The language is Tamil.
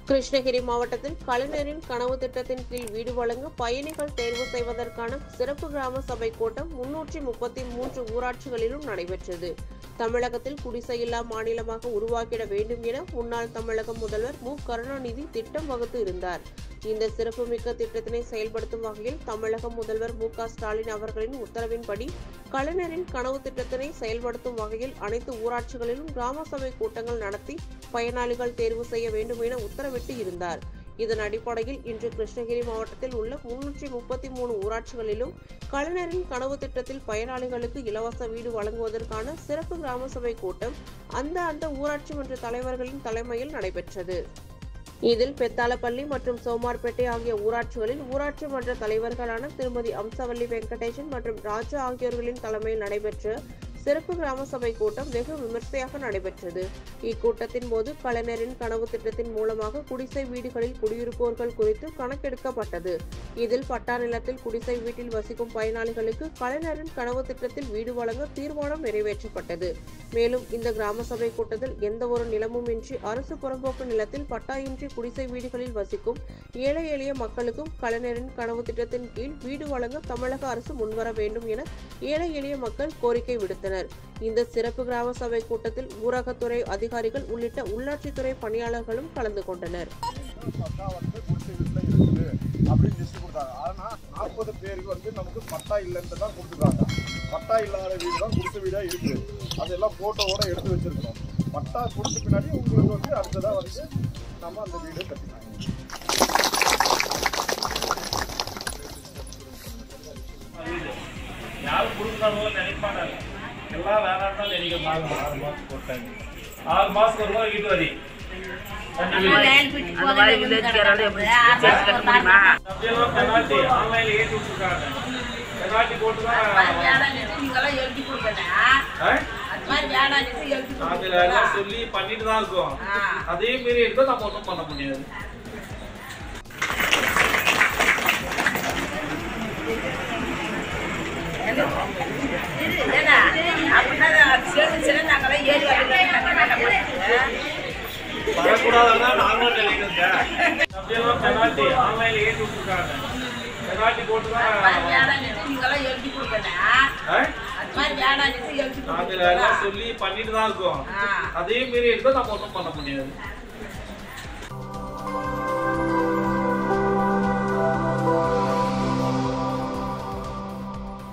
கிருஷ்ணகிரி மாவட்டத்தில் கலைஞரின் கனவு திட்டத்தின் கீழ் வீடு வழங்க பயணிகள் தேர்வு செய்வதற்கான சிறப்பு கிராம சபை கூட்டம் 333 ஊராட்சிகளிலும் நடைபெற்றது. தமிழகத்தில் குடிசையில்லா மாநிலமாக உருவாக்கிட வேண்டும் என முன்னாள் தமிழக முதல்வர் மு. கருணாநிதி திட்டம் வகுத்து இருந்தார். இந்த சிறப்புமிக்க திட்டத்தினை செயல்படுத்தும் வகையில் தமிழக முதல்வர் மு. க. ஸ்டாலின் அவர்களின் உத்தரவின்படி கலைஞரின் கனவு திட்டத்தினை செயல்படுத்தும் வகையில் அனைத்து ஊராட்சிகளிலும் கிராம சபை கூட்டங்கள் நடத்தி பயனாளிகள் தேர்வு செய்ய வேண்டும் என உத்தரவிட்டு இருந்தார். இதன் அடிப்படையில் இன்று கிருஷ்ணகிரி மாவட்டத்தில் உள்ள 333 ஊராட்சிகளிலும் கலைஞரின் கனவு திட்டத்தில் பயனாளிகளுக்கு இலவச வீடு வழங்குவதற்கான சிறப்பு கிராம சபை கூட்டம் அந்த ஊராட்சி மன்ற தலைவர்களின் தலைமையில் நடைபெற்றது. இதில் பெத்தாலப்பள்ளி மற்றும் சோமார்பேட்டை ஆகிய ஊராட்சிகளில் ஊராட்சி மன்ற தலைவர்களான திருமதி அம்சவல்லி வெங்கடேசன் மற்றும் ராஜா ஆகியோர்களின் தலைமையில் நடைபெற்ற சிறப்பு கிராம சபை கூட்டம் வெகு விமர்சையாக நடைபெற்றது. இக்கூட்டத்தின் போது கலைஞரின் கனவு திட்டத்தின் மூலமாக குடிசை வீடுகளில் குடியிருப்போர்கள் குறித்து கணக்கெடுக்கப்பட்டது. இதில் பட்டா நிலத்தில் குடிசை வீட்டில் வசிக்கும் பயனாளிகளுக்கு கலைஞரின் கனவு திட்டத்தில் வீடு வழங்க தீர்மானம் நிறைவேற்றப்பட்டது. மேலும் இந்த கிராம சபை கூட்டத்தில் எந்த ஒரு நிலமும் இன்றி அரசு புறம்போக்கு நிலத்தில் பட்டா இன்றி குடிசை வீடுகளில் வசிக்கும் ஏழை எளிய மக்களுக்கும் கலைஞரின் கனவு திட்டத்தின் கீழ் வீடு வழங்க தமிழக அரசு முன்வர வேண்டும் என ஏழை எளிய மக்கள் கோரிக்கை விடுத்தனர். இந்த சிறப்பு கிராம சபை கூட்டத்தில் ஊரகத்துறை அதிகாரிகள் உள்ளிட்ட உள்ளாட்சித்துறை பணியாளர்களும் கலந்து கொண்டனர். 40 பேருக்கு நமக்கு பட்டா இல்லைன்னு தான் கொடுத்துருக்காங்க. பட்டா இல்லாத வீடு தான் குடிசை வீடா இருக்கு. அதெல்லாம் போட்டோவோட எடுத்து வச்சிருக்கோம். பட்டா கொடுத்த பின்னாடி உங்களுக்கு அடுத்ததா நம்ம அந்த வீடு கட்டினாங்க. யாரும் கொடுக்குறாங்களோ நினைப்பாங்க. எல்லாம் வேற நினைக்க 6 மாசம் போட்டாங்க. 6 மாசத்துக்கு ஒரு ரூபாய் வீட்டு வரி பெனால்டி ஆன்லைன்ல ஏற்றி விட்டுருக்காங்க. பெனால்டி போட்டுதான் அதுல எல்லாம் சொல்லி பண்ணிட்டு தான் இருக்கோம். அதே மீறி எடுத்தா நம்ம ஒன்றும் பண்ண முடியாது. வரக்கூடாதுன்னா நாங்களும் நினைக்கிறேன். அப்படியெல்லாம் பெனால்டி ஆன்லைன்ல ஏற்றி விட்டுருக்காங்க. பெனால்டி போட்டுதான் அதுல எல்லாம் சொல்லி பண்ணிட்டு தான் இருக்கோம். அதே மீறி எடுத்தா நம்ம ஒன்றும் பண்ண முடியாது.